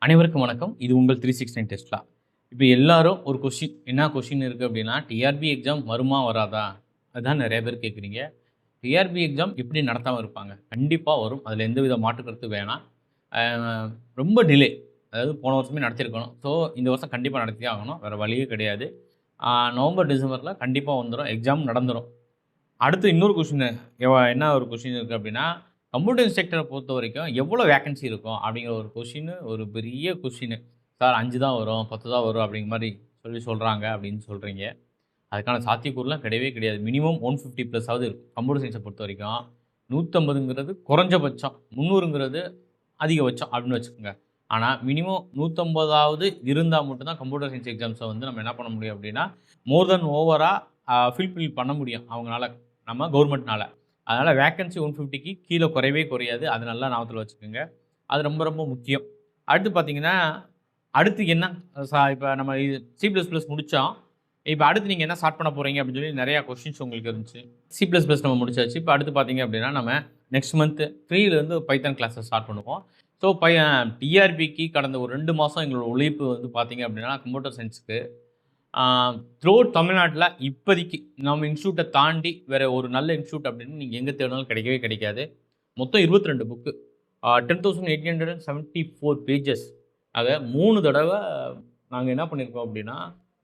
அனைவருக்கும் வணக்கம். இது உங்கள் 369 டெஸ்லா. இப்போ எல்லாரும் ஒரு என்ன கொஸ்டின் இருக்குது அப்படின்னா, டிஆர்பி எக்ஸாம் வருமா வராதா? அதுதான் நிறைய பேர் கேட்குறீங்க. டிஆர்பி எக்ஸாம் எப்படி நடத்தாமல் இருப்பாங்க? கண்டிப்பாக வரும். அதில் எந்தவித மாற்று கருத்து வேணாம். ரொம்ப டிலே, அதாவது போன வருஷமே நடத்தியிருக்கணும். ஸோ இந்த வருஷம் கண்டிப்பாக நடத்தியே ஆகணும், வேறு வழியே கிடையாது. நவம்பர் டிசம்பரில் கண்டிப்பாக வந்துடும், எக்ஸாம் நடந்துடும். அடுத்து இன்னொரு கொஸ்டின் என்ன ஒரு கொஸ்டின் இருக்குது அப்படின்னா, கம்ப்யூட்டர் செக்டரை பொறுத்த வரைக்கும் எவ்வளோ வேக்கன்சி இருக்கும் அப்படிங்கிற ஒரு கொஸ்டின், ஒரு பெரிய கொஸ்டின். சார் 5 தான் வரும், 10 தான் வரும் அப்படிங்கிற மாதிரி சொல்கிறாங்க அப்படின்னு சொல்கிறீங்க. அதுக்கான சாத்தியக்கூறுலாம் கிடையவே கிடையாது. மினிமம் 150 ப்ளஸ்ஸாவது இருக்கும் கம்ப்யூட்டர் சயின்ஸை பொறுத்த வரைக்கும். 150ங்கிறது குறைஞ்சபட்சம், 300ங்கிறது அதிகபட்சம் அப்படின்னு வச்சுக்கோங்க. ஆனால் மினிமம் 150வது இருந்தால் மட்டும்தான் கம்ப்யூட்டர் சயின்ஸ் எக்ஸாம்ஸை வந்து நம்ம என்ன பண்ண முடியும் அப்படின்னா, மோர் தென் ஓவராக ஃபில் பண்ண முடியும் அவங்களால, நம்ம கவர்மெண்ட்னால. அதனால் வேக்கன்சி 150க்கு கீழே குறையவே குறையாது. அது நல்லா ஞாபகத்தில் வச்சுக்கோங்க. அது ரொம்ப ரொம்ப முக்கியம். அடுத்து பார்த்தீங்கன்னா, அடுத்து என்ன இப்போ நம்ம C++ முடித்தோம். இப்போ அடுத்து நீங்கள் என்ன ஸ்டார்ட் பண்ண போகிறீங்க அப்படின்னு சொல்லி நிறையா கொஸ்டின்ஸ் உங்களுக்கு இருந்துச்சு. C++ நம்ம முடிச்சாச்சு. இப்போ அடுத்து பார்த்தீங்க அப்படின்னா, நம்ம நெக்ஸ்ட் மந்த் 3லேருந்து பைத்தான் கிளாஸஸ் ஸ்டார்ட் பண்ணுவோம். ஸோ டிஆர்பிக்கு கடந்த ஒரு 2 மாதம் எங்களோட உழைப்பு வந்து பார்த்தீங்க அப்படின்னா, கம்ப்யூட்டர் சயின்ஸுக்கு த்ரூஅவுட் தமிழ்நாட்டில் இப்போதைக்கு நம்ம இன்ஸ்டியூட்டை தாண்டி வேறு ஒரு நல்ல இன்ஸ்டியூட் அப்படின்னு நீங்கள் எங்கே தேடினாலும் கிடைக்கவே கிடைக்காது. மொத்தம் 22 புக்கு, 10,874 பேஜஸ். அதை 3 தடவை நாங்கள் என்ன பண்ணியிருக்கோம் அப்படின்னா,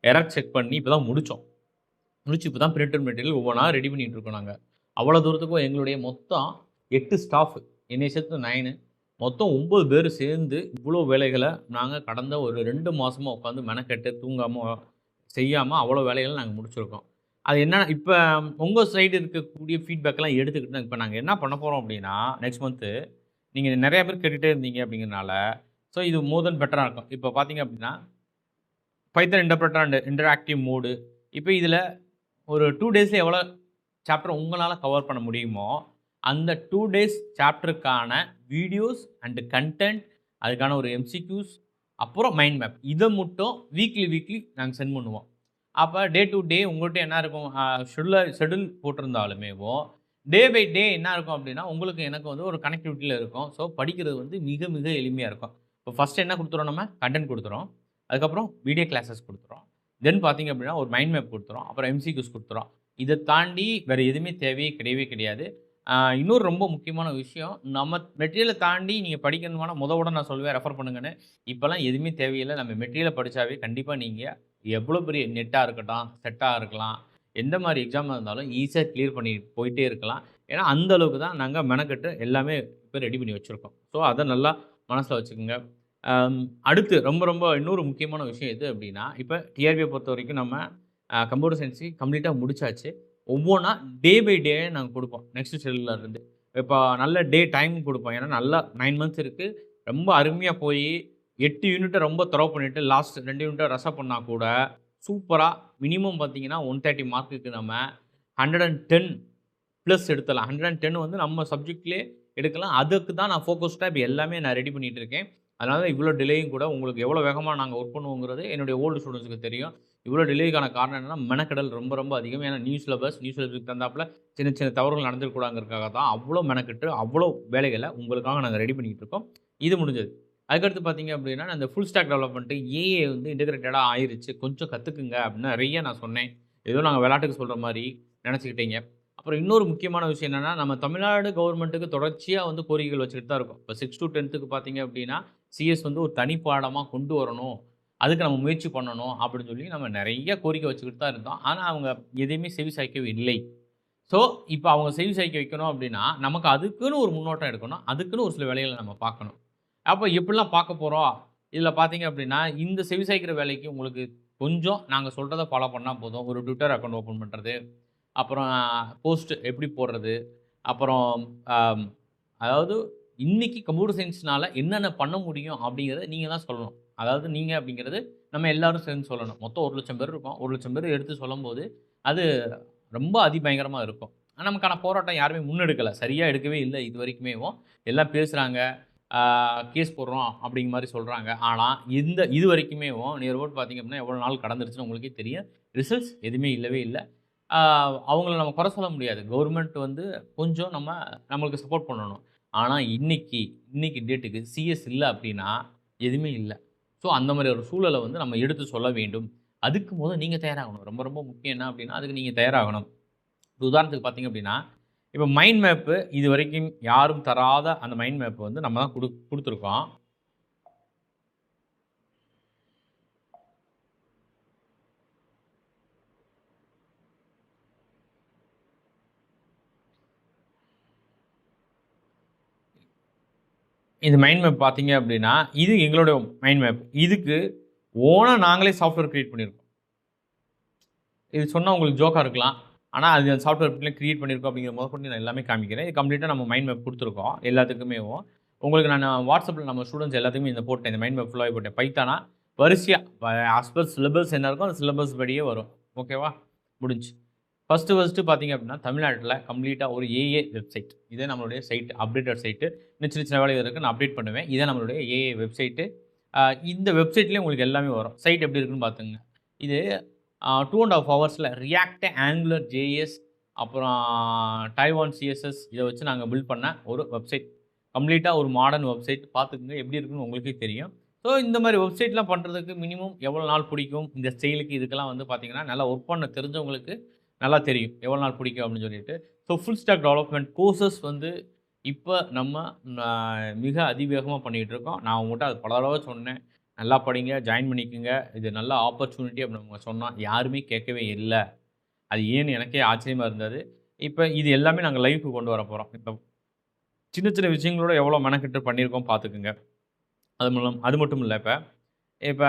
எரர் செக் பண்ணி இப்போ தான் முடித்து இப்போ தான் பிரிண்டட் மெட்டீரியல் ஒவ்வொன்றா ரெடி பண்ணிகிட்டு இருக்கோம். நாங்கள் அவ்வளோ தூரத்துக்கும் எங்களுடைய மொத்தம் 8 ஸ்டாஃப், என்னை சேர்த்து 9, மொத்தம் 9 பேர் சேர்ந்து இவ்வளோ வேலைகளை நாங்கள் கடந்த ஒரு 2 மாதமாக உட்காந்து மெனக்கெட்டு தூங்காமல் செய்யாமல் அவ்வளோ வேலைகளை நாங்கள் முடிச்சிருக்கோம். அது என்ன, இப்போ உங்கள் சைடு இருக்கக்கூடிய ஃபீட்பேக்கெல்லாம் எடுத்துக்கிட்டு இப்போ நாங்கள் என்ன பண்ண போகிறோம் அப்படின்னா, நெக்ஸ்ட் மந்த்து நீங்கள் நிறையா பேர் கேட்டுகிட்டே இருந்தீங்க அப்படிங்கிறனால, ஸோ இது மோர் தென் பெட்டராக இருக்கும். இப்போ பார்த்தீங்க அப்படின்னா, பைத்தன் இன்டர்பிரட்டர் அண்ட் இன்டராக்டிவ் மோடு, இப்போ இதில் ஒரு 2 டேஸில் எவ்வளோ சாப்டர் உங்களால் கவர் பண்ண முடியுமோ, அந்த 2 டேஸ் சாப்டருக்கான வீடியோஸ் அண்டு கண்டென்ட், அதுக்கான ஒரு எம்சிக்யூஸ், அப்புறம் மைண்ட் மேப், இதை மட்டும் வீக்லி நாங்கள் சென்ட் பண்ணுவோம். அப்போ டே டு டே உங்கள்கிட்ட என்ன இருக்கும், ஷெடியூல் போட்டிருந்தாலுமேவோ டே பை டே என்ன இருக்கும் அப்படின்னா, உங்களுக்கு எனக்கு வந்து ஒரு கனெக்டிவிட்டியில் இருக்கும். ஸோ படிக்கிறது வந்து மிக மிக எளிமையாக இருக்கும். இப்போ ஃபஸ்ட்டு என்ன கொடுத்துறோம், நம்ம கண்டென்ட் கொடுத்துறோம், அதுக்கப்புறம் வீடியோ கிளாஸஸ் கொடுத்துறோம், தென் பார்த்தீங்க அப்படின்னா ஒரு மைண்ட் மேப் கொடுத்துறோம், அப்புறம் எம்சிக்யூஸ் கொடுத்துறோம். இதை தாண்டி வேறு எதுவுமே தேவையே கிடையாது. இன்னொரு ரொம்ப முக்கியமான விஷயம், நம்ம மெட்டீரியலை தாண்டி நீங்கள் படிக்கணுமானா கூட நான் சொல்லுவேன், ரெஃபர் பண்ணுங்கன்னு. இப்போலாம் எதுவுமே தேவையில்லை. நம்ம மெட்டீரியலை படித்தாவே கண்டிப்பாக நீங்கள் எவ்வளோ பெரிய நெட்டாக இருக்கட்டும், செட்டாக இருக்கலாம், எந்த மாதிரி எக்ஸாமாக இருந்தாலும் ஈஸியாக கிளியர் பண்ணி போயிட்டே இருக்கலாம். ஏன்னா அந்த அளவுக்கு தான் நாங்கள் மெனக்கெட்டு எல்லாமே இப்போ ரெடி பண்ணி வச்சுருக்கோம். ஸோ அதை நல்லா மனசில் வச்சுக்கோங்க. அடுத்து ரொம்ப ரொம்ப இன்னொரு முக்கியமான விஷயம் எது அப்படின்னா, இப்போ டிஆர்பியை பொறுத்த வரைக்கும் நம்ம கம்ப்யூட்டர் சயின்ஸு கம்ப்ளீட்டாக முடிச்சாச்சு. ஒவ்வொன்றா டே பை டே நாங்கள் கொடுப்போம். நெக்ஸ்ட் ஷெடியூலில் இருந்து இப்போ நல்ல டைம் கொடுப்போம். ஏன்னா நல்லா 9 மந்த்ஸ் இருக்குது. ரொம்ப அருமையாக போய் 8 யூனிட்டை ரொம்ப த்ரோவ் பண்ணிவிட்டு லாஸ்ட் 2 யூனிட்டை ரசப் பண்ணால் கூட சூப்பராக மினிமம் பார்த்தீங்கன்னா 130 மார்க்குக்கு நம்ம 110 ப்ளஸ் எடுத்துடலாம். 110 வந்து நம்ம சப்ஜெக்ட்லேயே எடுக்கலாம். அதுக்கு தான் நான் ஃபோக்கஸ்டாக இப்போ எல்லாமே நான் ரெடி பண்ணிகிட்டு இருக்கேன். அதனால தான் இவ்வளோ டிலேயும் கூட. உங்களுக்கு எவ்வளோ வேகமாக நாங்கள் ஒர்க் பண்ணுவோங்கிறது என்னுடைய ஓல்டு ஸ்டூடெண்ட்ஸுக்கு தெரியும். இவ்வளோ டிலேக்கான காரணம் என்னென்னா, மெனக்கெடல் ரொம்ப ரொம்ப அதிகம். ஏன்னா நியூ சிலபஸ்க்கு தகுந்தாப்பில் சின்ன சின்ன தவறுகள் நடந்துருக்கூடாங்கிறதுக்காக தான் அவ்வளோ மெனக்கெட்டு அவ்வளோ வேலைகளை உங்களுக்காக நாங்கள் ரெடி பண்ணிகிட்டு இருக்கோம். இது முடிஞ்சது. அதுக்கடுத்து பார்த்தீங்க அப்படின்னா, அந்த ஃபுல் ஸ்டாக் டெவலப்மெண்ட்டு ஏஏ வந்து இன்டெகிரேட்டடாக ஆயிருச்சு, கொஞ்சம் கற்றுக்குங்க அப்படின்னு நிறைய நான் சொன்னேன். ஏதோ நாங்கள் விளையாட்டுக்கு சொல்கிற மாதிரி நினச்சிக்கிட்டீங்க. அப்புறம் இன்னொரு முக்கியமான விஷயம் என்னென்னா, நம்ம தமிழ்நாடு கவர்மெண்ட்டுக்கு தொடர்ச்சியாக வந்து கோரிக்கைகள் வச்சுக்கிட்டு தான் இருக்கும். இப்போ 6 to 10க்கு பார்த்தீங்க அப்படின்னா, சிஎஸ் வந்து ஒரு தனி பாடமாக கொண்டு வரணும், அதுக்கு நம்ம முயற்சி பண்ணணும் அப்படின்னு சொல்லி நம்ம நிறைய கோரிக்கை வச்சுக்கிட்டு தான் இருந்தோம். ஆனால் அவங்க எதையுமே செவி சாய்க்கவே இல்லை. ஸோ இப்போ அவங்க செவி சாய்க்க வைக்கணும் அப்படின்னா, நமக்கு அதுக்குன்னு ஒரு முன்னோட்டம் எடுக்கணும், அதுக்குன்னு ஒரு சில வேலைகளை நம்ம பார்க்கணும். அப்போ எப்படிலாம் பார்க்க போகிறோம், இதில் பார்த்தீங்க அப்படின்னா, இந்த செவி சாய்க்கிற வேலைக்கு உங்களுக்கு கொஞ்சம் நாங்கள் சொல்கிறத ஃபாலோ பண்ணால் போதும். ஒரு ட்விட்டர் அக்கௌண்ட் ஓப்பன் பண்ணுறது, அப்புறம் போஸ்ட் எப்படி போடுறது, அப்புறம் அதாவது இன்றைக்கி கம்ப்யூட்டர் சயின்ஸ்னால் என்னென்ன பண்ண முடியும் அப்படிங்கிறத நீங்கள் தான் சொல்லணும். அதாவது நீங்கள் அப்படிங்கிறது நம்ம எல்லோரும் சேர்ந்து சொல்லணும். மொத்தம் 1,00,000 பேர் இருக்கோம். 1,00,000 பேர் எடுத்து சொல்லும்போது அது ரொம்ப அதிபயங்கரமாக இருக்கும். நமக்கான போராட்டம் யாருமே முன்னெடுக்கலை, சரியாக எடுக்கவே இல்லை. இது வரைக்குமேவும் எல்லாம் பேசுகிறாங்க, கேஸ் போடுறோம் அப்படிங்கிற மாதிரி சொல்கிறாங்க. ஆனால் இது வரைக்குமேவும் நியர் அபவுட் பார்த்திங்க அப்படின்னா எவ்வளோ நாள் கடந்துருச்சுன்னு உங்களுக்கே தெரியும். ரிசல்ட்ஸ் எதுவுமே இல்லவே இல்லை. அவங்கள நம்ம குறை சொல்ல முடியாது. கவர்மெண்ட் வந்து கொஞ்சம் நம்மளுக்கு சப்போர்ட் பண்ணணும். ஆனால் இன்னைக்கு டேட்டுக்கு சிஎஸ் இல்லை அப்படின்னா எதுவுமே இல்ல. ஸோ அந்த மாரி ஒரு சூழல வந்து நம்ம எடுத்து சொல்ல வேண்டும். அதுக்கு நீங்க தயாராகணும். ரொம்ப ரொம்ப முக்கியம் என்ன அப்டின்னா, அதுக்கு நீங்க தயாராகணும். உதாரணத்துக்கு பார்த்தீங்க அப்டின்னா, இப்ப மைண்ட் மேப்பு இதுவரைக்கும் யாரும் தராத அந்த மைண்ட் மேப் வந்து நம்ம தான் குடுத்துருக்கோம். இந்த மைண்ட் மேப் பார்த்தீங்க அப்டின்னா, இது எங்களோட மைண்ட் மேப். இதுக்கு ஓனா நாங்களே சாஃப்ட்வேர் கிரியேட் பண்ணியிருக்கோம். இது சொன்னா உங்களுக்கு ஜோக்கா இருக்கலாம். ஆனா, அது அந்த சாஃப்ட்வேர் எப்படிலாம் கிரியேட் பண்ணியிருக்கோம் அப்படிங்கிற முதற்கொண்டு நான் எல்லாமே காமிக்கிறேன். இது கம்ப்ளீட்டா நம்ம மைண்ட் மேப் குடுத்துருக்கோம். எல்லாத்துக்குமேவும். உங்களுக்கு நான் WhatsAppல நம்ம ஸ்டூடண்ட்ஸ் எல்லாத்துக்குமே இந்த போட்டேன். இந்த மைண்ட் மேப் ஃபுல்லாவே போட்டேன். பைத்தானா வரிசையா ஆஸ் பர் சிலபஸ் என்ன இருக்கோ, அந்த சிலபஸ் படியே வரும். ஓகேவா? முடிஞ்சுச்சு. ஃபர்ஸ்ட்டு பார்த்தீங்க அப்படின்னா, தமிழ்நாட்டுல கம்ப்ளீட்டா ஒரு ஏஏ வெப்சைட். இதே நம்மளுடைய சைட் அப்டேட்டட் சைட்டு. இன்னும் சின்ன சின்ன வேலைகள் இருக்கு. நான் அப்டேட் பண்ணுவேன். இதே நம்மளுடைய ஏஏ வெப்சைட்டு. இந்த வெப்சைட்லயே உங்களுக்கு எல்லாமே வரும். சைட் எப்படி இருக்குன்னு பார்த்துக்கங்க. இது 2 1/2 ஹவர்ஸில் ரியாக்ட், ஆங்குலர், ஜேஎஸ் அப்புறம் டைவான் சிஎஸ்எஸ் இதை வச்சு நாங்கள் பில்ட் பண்ண ஒரு வெப்சைட். கம்ப்ளீட்டாக ஒரு மாடர்ன் வெப்சைட். பார்த்துக்குங்க எப்படி இருக்குன்னு உங்களுக்கே தெரியும். ஸோ இந்த மாதிரி வெப்சைட்லாம் பண்ணுறதுக்கு மினிமம் எவ்வளோ நாள் பிடிக்கும், இந்த ஸ்டைலுக்கு இதுக்கெல்லாம் வந்து பார்த்தீங்கன்னா நல்லா ஒர்க் பண்ண தெரிஞ்சவங்களுக்கு நல்லா தெரியும் எவ்வளோ நாள் பிடிக்கும் அப்படின்னு சொல்லிட்டு. So full stock development courses வந்து இப்போ நம்ம மிக அதிவேகமாக பண்ணிகிட்டு இருக்கோம். நான் உங்கள்கிட்ட அது பல தடவை சொன்னேன். நல்லா படிங்க, ஜாயின் பண்ணிக்கங்க. இது நல்ல ஆப்பர்ச்சுனிட்டி அப்படின்னு நம்ம சொன்னா, யாருமே கேட்கவே இல்ல. அது ஏன்னு எனக்கே ஆச்சரியமா இருந்தது. இப்ப இது எல்லாமே நாங்க லைவ்‌க்கு கொண்டு வரப்போறோம். இப்ப சின்ன சின்ன விஷயங்களோட எவ்வளோ மெனக்கெட்டு பண்ணியிருக்கோம் பார்த்துக்கங்க. அது மட்டும் இல்ல இப்ப. இப்ப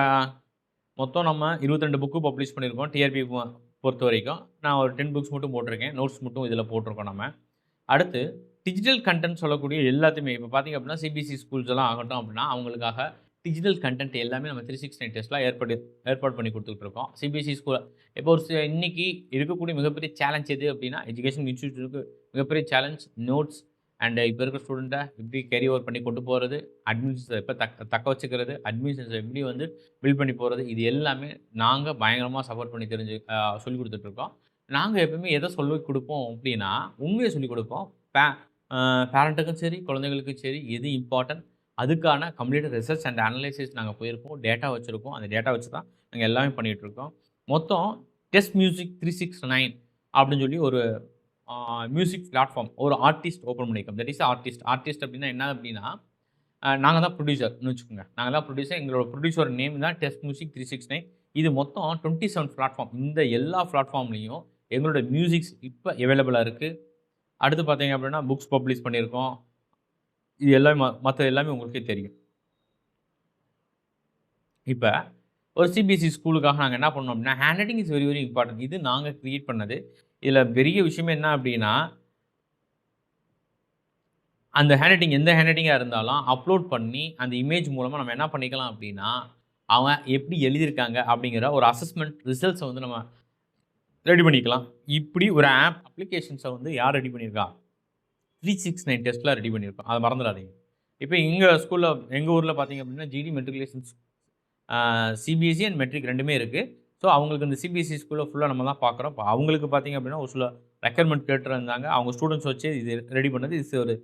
மொத்தம் நம்ம 22 புக்கு பப்ளிஷ் பண்ணியிருக்கோம். டிஆர்பி பொறுத்தவரைக்கும். நான் ஒரு 10 புக்ஸ் மட்டும் போட்டிருக்கேன். நோட்ஸ் மட்டும் இதில போட்டிருக்கோம் நம்ம. அடுத்து டிஜிட்டல் கன்டென்ட் சொல்லக்கூடிய எல்லாத்தையுமே இப்ப பார்த்தீங்க அப்படின்னா, சிபிஎஸ்இ ஸ்கூல்ஸ் எல்லாம் ஆகட்டும் அப்படின்னா, அவங்களுக்காக டிஜிட்டல் கன்டென்ட் எல்லாமே நம்ம 369 டெஸ்ட்லாம் ஏற்பாடு பண்ணி குடுத்துட்டு இருக்கோம். சிபிஎஸ்இ ஸ்கூல் இப்போ ஒரு இன்னைக்கு இருக்கக்கூடிய மிகப்பெரிய சேலஞ்ச் எது அப்படின்னா, எஜுகேஷன் இன்ஸ்டிடியூட்க்கு மிகப்பெரிய சேலஞ்ச் நோட்ஸ் அண்ட் இப்போ இருக்கிற ஸ்டூடெண்ட்ட எப்படி கேரி ஓவர் பண்ணி கொண்டு போறது, அட்மிஷன்ஸ எப்ப தக்க வச்சுக்கிறது, அட்மிஷன்ஸ எப்படி வந்து பில்ட் பண்ணி போறது, இது எல்லாமே நாங்க பயங்கரமா சப்போர்ட் பண்ணி சொல்லிக் குடுத்துட்டு இருக்கோம். நாங்க எப்பவுமே எத சொல்லிக் குடுப்போம் அப்படின்னா, உண்மைய சொல்லிக் குடுப்போம். பே அ பேரண்ட்டுக்கும் சரி, குழந்தைகளுக்கும் சரி எது இம்பார்ட்டன்ட் அதுக்கான கம்ப்ளீட் ரிசர்ச் அண்ட் அனலைசிஸ் நாங்க போயிருக்கோம். டேட்டா வச்சிருக்கோம். அந்த டேட்டா வச்சு தான் நாங்க எல்லாமே பண்ணிட்டு இருக்கோம். மொத்தம் டெஸ்ட் மியூசிக் 369 அப்படின்னு சொல்லி ஒரு மியூசிக் பிளாட்ஃபார்ம் ஒரு ஆர்டிஸ்ட் ஓப்பன் பண்ணியிருக்கோம். That is artist. ஆர்டிஸ்ட் அப்படின்னா என்ன அப்படின்னா, நாங்க தான் ப்ரொடியூசர்ன்னு வச்சுக்கோங்க. நாங்க தான் ப்ரொடியூசர். எங்களோட ப்ரொடியூசர் நேம் தான் டெஸ்ட் மியூசிக் 369. இது மொத்தம் 27 பிளாட்ஃபார்ம். இந்த எல்லா பிளாட்ஃபார்ம்லயும் எங்களோட மியூசிக்ஸ் இப்ப அவைலபிளா இருக்கு. அடுத்து பார்த்தீங்க அப்படின்னா, புக்ஸ் பப்ளிஷ் பண்ணியிருக்கோம். இது எல்லாமே மத்த எல்லாமே உங்களுக்கே தெரியும். இப்ப ஒரு சிபிஎஸ்இ ஸ்கூலுக்காக நாங்க என்ன பண்ணோம் அப்படின்னா, hand writing is very very important. இது நாங்க கிரியேட் பண்ணது. இதுல பெரிய விஷயம் என்ன அப்படின்னா, அந்த ஹேண்ட் ரைட்டிங் எந்த ஹேண்ட் ரைட்டிங்கா இருந்தாலும் அப்லோட் பண்ணி, அந்த இமேஜ் மூலமா நம்ம என்ன பண்ணிக்கலாம் அப்படின்னா, அவன் எப்படி எழுதியிருக்காங்க அப்படிங்கிற ஒரு அசஸ்மென்ட் ரிசல்ட்ஸ வந்து நம்ம ரெடி பண்ணிக்கலாம். இப்படி ஒரு அப்ளிகேஷன்ஸ வந்து யார் ரெடி பண்ணியிருக்கா? 369 டெஸ்ட்லாம் ரெடி பண்ணியிருக்கோம். அத மறந்துறாதீங்க. இப்ப எங்க ஸ்கூல்ல எங்க ஊர்ல பார்த்தீங்க அப்படின்னா, GD matriculations CBSE and matric 2மே இருக்கு. ஸோ, அவங்களுக்கு இந்த சிபிஎஸ்இ ஸ்கூல்ல ஃபுல்லா நம்ம தான் பார்க்குறோம். இப்ப அவங்களுக்கு பார்த்தீங்க அப்படின்னா, ஒரு சில ரெக்யர்மென்ட் கேட்டிருந்தாங்க. அவங்க ஸ்டூடண்ட்ஸ் வச்சு இது ரெடி பண்ணது. இது ஒரு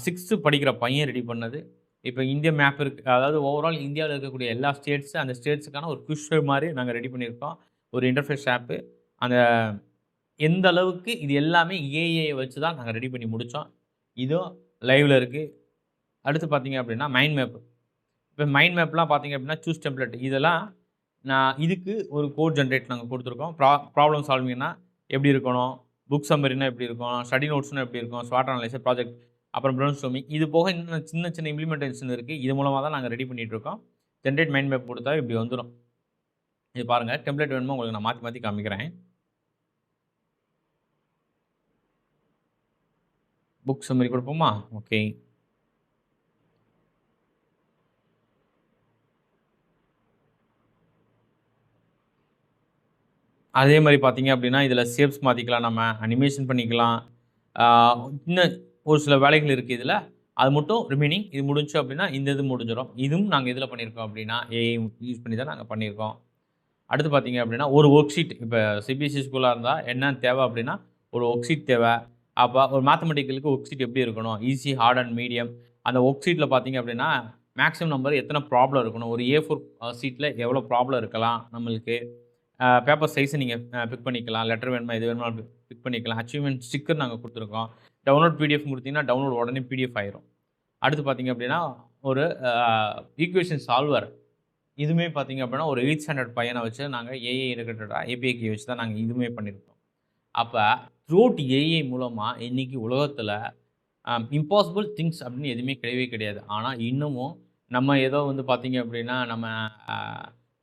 6த் படிக்கிற பையன் ரெடி பண்ணது. இப்ப இந்தியா மேப் இருக்கு. அதாவது ஓவரால் இந்தியாவில இருக்கக்கூடிய எல்லா ஸ்டேட்ஸ், அந்த ஸ்டேட்ஸ்க்கான ஒரு குவிஸ் மாரி நாங்க ரெடி பண்ணியிருக்கோம். ஒரு இன்டர்ஃபேஸ் ஆப்பு. அந்த எந்த அளவுக்கு இது எல்லாமே ஏஐ வச்சு தான் நாங்க ரெடி பண்ணி முடிச்சோம். இதுவும் லைவ்ல இருக்கு. அடுத்து பார்த்தீங்க அப்படின்னா, மைண்ட் மேப். இப்ப மைண்ட் மேப்லாம் பார்த்தீங்க அப்படின்னா, சூஸ் டெம்ப்ளேட் இதெல்லாம் நான் இதுக்கு ஒரு கோட் ஜெனரேட் நாங்க குடுத்துருக்கோம். ப்ராப்ளம் சால்விங்னா எப்படி இருக்கணும்? புக் சம்மரினா எப்படி இருக்கும்? ஸ்டடி நோட்ஸ்னா எப்படி இருக்கும்? ஸ்வாட் அனலைசர், ப்ராஜெக்ட் அப்புறம் பிரவுன் ஸ்டார்மிங் இது போக இன்னும் சின்ன சின்ன இம்ப்ளிமெண்டேஷன் இருக்கு. இது மூலமா தான் நாங்க ரெடி பண்ணிட்டு இருக்கோம். ஜெனரேட் மைண்ட் மேப் குடுத்தா இப்படி வந்துரும். இது பாருங்க டெம்ப்ளேட் வேணுமா உங்களுக்கு நான் மாத்தி மாத்தி காமிக்கிறேன். புக் சம்மரி குடுப்போமா? ஓகே. அதே மாரி பார்த்தீங்க அப்படின்னா, இதில ஷேப்ஸ் மாத்திக்கலாம் நம்ம. அனிமேஷன் பண்ணிக்கலாம். ஆ இன்னும் ஒரு சில வேலைகள் இருக்கு இதில. அது மட்டும் ரிமைனிங். இது முடிஞ்சுச்சு அப்படின்னா, இந்த இது முடிஞ்சிரும். இதுவும் நாங்க எதில பண்ணியிருக்கோம் அப்படின்னா, ஏஐ யூஸ் பண்ணி தான் நாங்க பண்ணியிருக்கோம். அடுத்து பார்த்தீங்க அப்படின்னா, ஒரு ஒர்க் ஷீட் இப்ப சிபிஎஸ்இ ஸ்கூலா இருந்தா என்ன தேவை அப்படின்னா, ஒரு ஒர்க் ஷீட் தேவை. அப்ப ஒரு மேத்தமேட்டிக்கலுக்கு ஒர்க் ஷீட் எப்படி இருக்கணும்? Easy, hard and medium. அந்த ஒர்க் ஷீட்ல பார்த்தீங்க அப்படின்னா, மேக்ஸிமம் நம்பர் எத்தனை ப்ராப்ளம் இருக்கணும், ஒரு A4 ஷீட்டில் எவ்வளோ ப்ராப்ளம் இருக்கலாம் நம்மளுக்கு, பேப்பர் சைஸை நீங்கள் பிக் பண்ணிக்கலாம், லெட்டர் வேணுமா எது வேணுமா பிக் பண்ணிக்கலாம். அச்சீவ்மெண்ட் ஸ்டிக்கர் நாங்கள் கொடுத்துருக்கோம். டவுன்லோட் பிடிஎஃப் கொடுத்தீங்கன்னா டவுன்லோட் உடனே பிடிஎஃப் ஆயிரும். அடுத்து பார்த்தீங்க அப்படின்னா ஒரு ஈக்குவேஷன் சால்வர், இதுவுமே பார்த்தீங்க அப்படின்னா ஒரு 8th ஸ்டாண்டர்ட் பையனை வச்சு நாங்கள் ஏஐ ரிலேட்டடாக ஏபிஐ வச்சு தான் நாங்கள் இதுவுமே பண்ணியிருக்கோம். அப்போ த்ரூஅவுட் ஏஐ மூலமாக இன்றைக்கி உலகத்தில் இம்பாசிபிள் திங்ஸ் அப்படின்னு எதுவுமே கிடையவே கிடையாது. ஆனால் இன்னமும் நம்ம ஏதோ வந்து பார்த்தீங்க அப்படின்னா நம்ம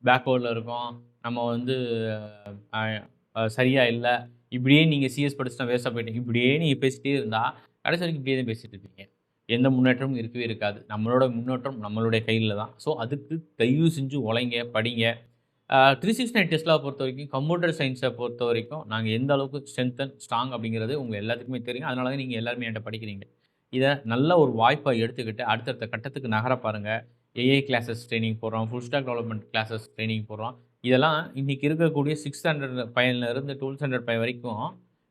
பேக்வேர்டில் இருக்கோம், நம்ம வந்து சரியாக இல்லை, இப்படியே நீங்கள் சிஎஸ் படிச்சுட்டா வேஸ்ட்டாக போயிட்டீங்க, இப்படியே நீங்கள் பேசிகிட்டே இருந்தால் கடைசி வரைக்கும் இப்படியே தான் பேசிகிட்டு இருப்பீங்க. எந்த முன்னேற்றமும் இருக்கவே இருக்காது. நம்மளோட முன்னேற்றம் நம்மளுடைய கையில் தான். ஸோ அதுக்கு தயவு செஞ்சு உழைங்க, படிங்க. 369 டெஸ்லாவை பொறுத்த வரைக்கும், கம்ப்யூட்டர் சயின்ஸை பொறுத்த வரைக்கும் நாங்கள் எந்த அளவுக்கு ஸ்ட்ரென்த் அண்ட் ஸ்ட்ராங் அப்படிங்கிறது உங்கள் எல்லாத்துக்குமே தெரியும். அதனால தான் நீங்கள் எல்லாருமே என்கிட்ட படிக்கிறீங்க. இதை நல்ல ஒரு வாய்ப்பை எடுத்துக்கிட்டு அடுத்தடுத்த கட்டத்துக்கு நகர பாருங்கள். ஏஐ கிளாஸஸ் ட்ரைனிங் போடுறோம், full stock development classes training போடுறோம். இதெல்லாம் இன்றைக்கி இருக்கக்கூடிய 6th ஸ்டாண்டர்ட் பையன்லேருந்து 12th ஸ்டாண்டர்ட் பையன் வரைக்கும்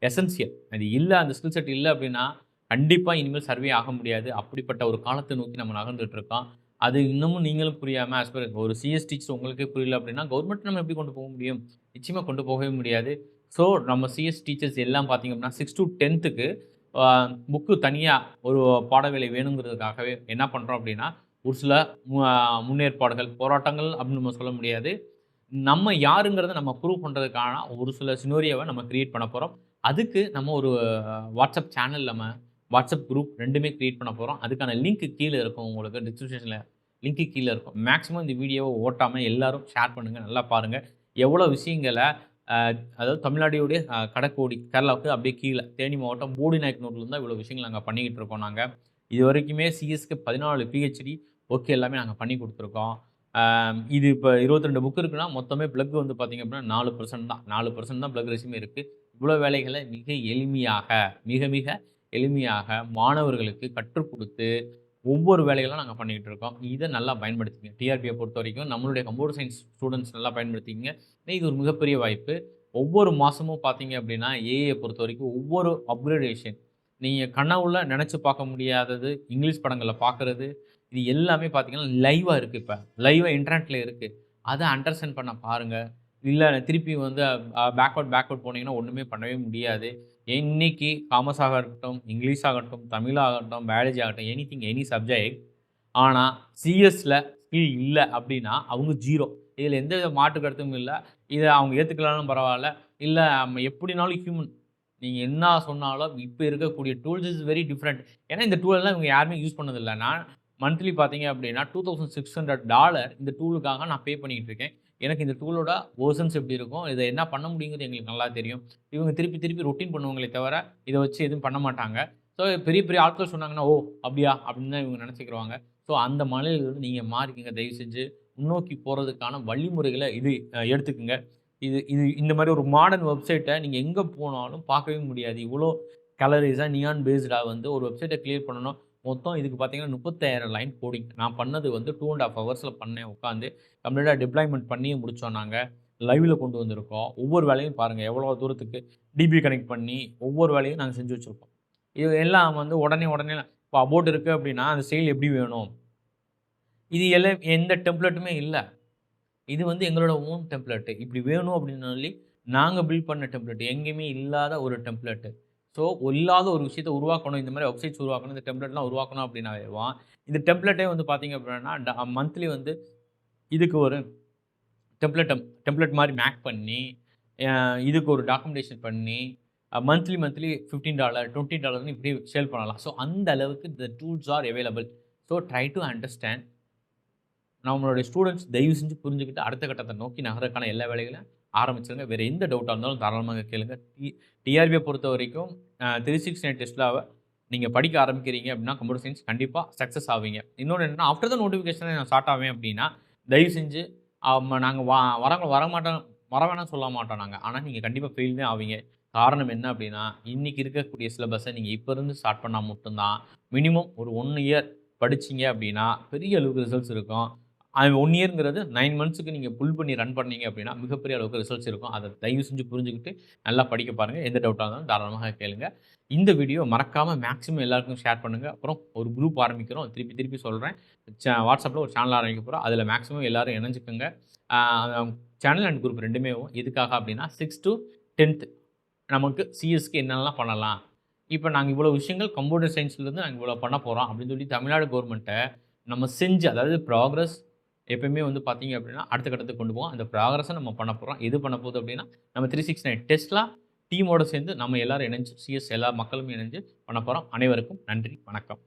எசென்சியல். அது இல்லை, அந்த ஸ்கில் செட் இல்லை அப்படின்னா கண்டிப்பாக இனிமேல் சர்வே ஆக முடியாது. அப்படிப்பட்ட ஒரு காலத்தை நோக்கி நம்ம நகர்ந்துட்டு இருக்கோம். அது இன்னமும் நீங்களும் புரியாமல் ஆஸ்பர் ஒரு சிஎஸ் டீச்சர் உங்களுக்கே புரியல அப்படின்னா கவர்மெண்ட் நம்ம எப்படி கொண்டு போக முடியும்? நிச்சயமாக கொண்டு போகவே முடியாது. ஸோ நம்ம சிஎஸ் டீச்சர்ஸ் எல்லாம் பார்த்திங்க அப்படின்னா 6 to 10th புக்கு தனியாக ஒரு பாடவேளை வேணுங்கிறதுக்காகவே என்ன பண்ணுறோம் அப்படின்னா ஒரு சில முன்னேற்பாடுகள், போராட்டங்கள் அப்படின்னு நம்ம சொல்ல முடியாது. நம்ம யாருங்கிறத நம்ம ப்ரூவ் பண்ணுறதுக்கான ஒரு சில சினோரியோவை நம்ம க்ரியேட் பண்ண போகிறோம். அதுக்கு நம்ம ஒரு வாட்ஸ்அப் சேனல், நம்ம வாட்ஸ்அப் குரூப் 2மே க்ரியேட் பண்ண போகிறோம். அதுக்கான லிங்க்கு கீழே இருக்கும், உங்களுக்கு டிஸ்கிரிப்ஷனில் லிங்க்கு கீழே இருக்கும். மேக்ஸிமம் இந்த வீடியோவை ஓட்டாமல் எல்லோரும் ஷேர் பண்ணுங்கள், நல்லா பாருங்கள். எவ்வளோ விஷயங்களை அதாவது தமிழ்நாடுடைய கடைக்கோடி கேரளாவுக்கு அப்படியே கீழே தேனி மாவட்டம் போடிநாயக்கனூர்லேருந்து தான் இவ்வளோ விஷயங்கள் நாங்கள் பண்ணிக்கிட்டு இருக்கோம். நாங்கள் இது வரைக்குமே சிஎஸ்க்கு 14 பிஹெச்டி ஓகே எல்லாமே நாங்கள் பண்ணி கொடுத்துருக்கோம். இது இப்போ 22 புக் இருக்குன்னா மொத்தமே ப்ளக் வந்து பார்த்திங்க அப்படின்னா 4% தான். 4% தான் ப்ளக் ரெஸ்யூமே இருக்குது. இவ்வளோ வேலைகளை மிக எளிமையாக மிக மிக எளிமையாக மாணவர்களுக்கு கற்றுக் கொடுத்து ஒவ்வொரு வேலைகளும் நாங்கள் பண்ணிக்கிட்டு இருக்கோம். இதை நல்லா பயன்படுத்திங்க. டிஆர்பியை பொறுத்த வரைக்கும் நம்மளுடைய கம்ப்யூட்டர் சயின்ஸ் ஸ்டூடெண்ட்ஸ் நல்லா பயன்படுத்திங்க. இது ஒரு மிகப்பெரிய வாய்ப்பு. ஒவ்வொரு மாதமும் பார்த்தீங்க அப்படின்னா ஏஐயை பொறுத்த வரைக்கும் ஒவ்வொரு அப்கிரேடேஷன் நீங்கள் கனவுல நினச்சி பார்க்க முடியாதது, இங்கிலீஷ் படங்களில் பார்க்குறது, இது எல்லாமே பார்த்தீங்கன்னா லைவாக இருக்குது. இப்போ லைவாக இன்டர்நெட்டில் இருக்குது. அதை அண்டர்ஸ்டாண்ட் பண்ண பாருங்கள். இல்லை திருப்பி வந்து பேக்வர்ட் போனீங்கன்னா ஒன்றுமே பண்ணவே முடியாது. இன்னைக்கு காமர்ஸ் இருக்கட்டும், இங்கிலீஷ் ஆகட்டும், தமிழ் ஆகட்டும், பயாலஜி ஆகட்டும், எனி சப்ஜெக்ட். ஆனால் சிஎஸ்ல ஸ்கில் இல்லை அப்படின்னா அவங்க 0. இதில் எந்த வித மாற்று கருத்தும் இல்லை. இதை அவங்க ஏற்றுக்கலாலும் பரவாயில்ல. இல்லை நம்ம எப்படினாலும் ஹியூமன், நீங்கள் என்ன சொன்னாலும் இப்போ இருக்கக்கூடிய டூல்ஸ் இஸ் வெரி டிஃப்ரெண்ட். ஏன்னா இந்த டூலெல்லாம் இவங்க யாருமே யூஸ் பண்ணதில்லை. நான் மந்த்லி பார்த்தீங்க அப்படின்னா $2600 இந்த டூலுக்காக நான் பே பண்ணிக்கிட்டு இருக்கேன். எனக்கு இந்த டூலோட வெர்ஷன்ஸ் எப்படி இருக்கும், இதை என்ன பண்ண முடியுங்கிறது எங்களுக்கு நல்லா தெரியும். இவங்க திருப்பி ரொட்டீன் பண்ணுவாங்களே தவிர இதை வச்சு எதுவும் பண்ண மாட்டாங்க. ஸோ பெரிய பெரிய ஆட்கள் சொன்னாங்கன்னா ஓ அப்படியா அப்படின்னு தான் இவங்க நினச்சிக்கிடுவாங்க. ஸோ அந்த மலையிலிருந்து நீங்கள் மாறிக்கங்க. தயவு செஞ்சு முன்னோக்கி போகிறதுக்கான வழிமுறைகளை இது எடுத்துக்கோங்க. இது இது இந்த மாதிரி ஒரு மாடர்ன் வெப்சைட்டை நீங்கள் எங்கே போனாலும் பார்க்கவே முடியாது. இவ்வளோ கலரிஸாக நியான் பேஸ்டாக வந்து ஒரு வெப்சைட்டை கிளியர் பண்ணணும். மொத்தம் இதுக்கு பார்த்தீங்கன்னா 35,000 லைன் கோடிங். நான் பண்ணது வந்து 2.5 ஹவர்ஸில் பண்ணேன். உட்காந்து கம்ப்ளீட்டாக டிப்ளாய்மெண்ட் பண்ணியே முடித்தோம். நாங்கள் லைவில் கொண்டு வந்திருக்கோம். ஒவ்வொரு வேலையும் பாருங்கள் எவ்வளோ தூரத்துக்கு டிபி கனெக்ட் பண்ணி ஒவ்வொரு வேலையும் நாங்கள் செஞ்சு வச்சுருக்கோம். இது எல்லாம் வந்து உடனே இப்போ அபோட் இருக்குது அப்படின்னா அந்த ஸ்டைல் எப்படி வேணும், இது எல்லாம் எந்த டெம்ப்ளேட்டுமே இல்லை. இது வந்து எங்களோட ஓன் டெம்ப்ளேட்டு. இப்படி வேணும் அப்படின்னு சொல்லி நாங்கள் பில்ட் பண்ண டெம்ப்ளேட், எங்கேயுமே இல்லாத ஒரு டெம்ப்ளேட்டு. ஸோ இல்லாத ஒரு விஷயத்தை உருவாக்கணும், இந்த மாதிரி வெப்சைட்ஸ் உருவாக்கணும், இந்த டெம்ப்ளேட்லாம் உருவாக்கணும் அப்படின்னாவேவான். இந்த டெம்ப்ளேட்டே வந்து பார்த்திங்க அப்படின்னா மந்த்லி வந்து இதுக்கு ஒரு டெம்ப்ளேட் மாதிரி மேக் பண்ணி இதுக்கு ஒரு டாக்குமெண்டேஷன் பண்ணி மந்த்லி $15 $20 இப்படி சேல் பண்ணலாம். ஸோ அந்த அளவுக்கு த tools are available. So try to understand. நம்மளுடைய ஸ்டூடெண்ட்ஸ் தயவு செஞ்சு புரிஞ்சுக்கிட்டு அடுத்த கட்டத்தை நோக்கி நகரக்கான எல்லா வேலைகளையும் ஆரம்பிச்சிருங்க. வேறு எந்த டவுட்டாக இருந்தாலும் தாராளமாக கேளுங்க. டிஆர்பியை பொறுத்த வரைக்கும் 369 டெஸ்லாவை நீங்கள் படிக்க ஆரம்பிக்கிறீங்க அப்படின்னா கம்ப்யூட்டர் சயின்ஸ் கண்டிப்பாக சக்ஸஸ் ஆவீங்க. இன்னொன்று என்னென்னா ஆஃப்டர் த நோட்டிஃபிகேஷனை நான் ஸ்டார்ட் ஆவேன் அப்படின்னா தயவு செஞ்சு நாங்கள் வர வேணாம் சொல்ல மாட்டோம் நாங்கள். ஆனால் நீங்கள் கண்டிப்பாக ஃபெயில் தான் ஆவீங்க. காரணம் என்ன அப்படின்னா இன்றைக்கி இருக்கக்கூடிய சிலபஸை நீங்கள் இப்போ இருந்து ஸ்டார்ட் பண்ணால் மட்டும்தான் மினிமம் ஒரு 1 இயர் படிச்சிங்க அப்படின்னா பெரிய அளவுக்கு ரிசல்ட்ஸ் இருக்கும். 1 இயர்ங்கிறது 9 மந்த்ஸ்க்கு நீங்க புல் பண்ணி ரன் பண்ணீங்க அப்படின்னா, மிகப்பெரிய அளவுக்கு ரிசல்ட்ஸ் இருக்கும். அத தயவு செஞ்சு புரிஞ்சுகிட்டு நல்லா படிக்க பாருங்க. எந்த டவுட்டா இருந்தாலும் தாராளமாக கேளுங்க. இந்த வீடியோ மறக்காம மேக்ஸிமம் எல்லாருக்கும் ஷேர் பண்ணுங்க. அப்புறம் ஒரு குரூப் ஆரம்பிக்கிறோம். திருப்பி திருப்பி சொல்றேன். WhatsAppல ஒரு சேனல் ஆரம்பிக்க போறோம். அதில மேக்ஸிமம் எல்லாரும் இணைஞ்சுக்கங்க. ஆ சேனல் அண்ட் குரூப் 2மே எதுக்காக அப்படின்னா 6 டூ 10த் நமக்கு சிஎஸ்க்கு என்னென்னலாம் பண்ணலாம்? இப்ப நாங்க இவ்வளோ விஷயங்கள் கம்ப்யூட்டர் சயன்ஸ்லேருந்து நாங்க இவ்வளோ பண்ண போறோம் அப்படின்னு சொல்லி தமிழ்நாடு கவர்மெண்ட்ட நம்ம செஞ்சு அதாவது ப்ராக்ரஸ் எப்பயுமே பார்த்தீங்க அப்படின்னா, அடுத்த கட்டத்துக்கு கொண்டு போவோம். அந்த ப்ராக்ரஸ நம்ம பண்ண போறோம். எது பண்ண போகுது அப்படின்னா, நம்ம 369 டெஸ்லா டீமோட சேர்ந்து நம்ம எல்லாரும் இணைஞ்சு சிஎஸ் எல்லா மக்களும் இணைஞ்சு பண்ண போறோம். அனைவருக்கும் நன்றி, வணக்கம்.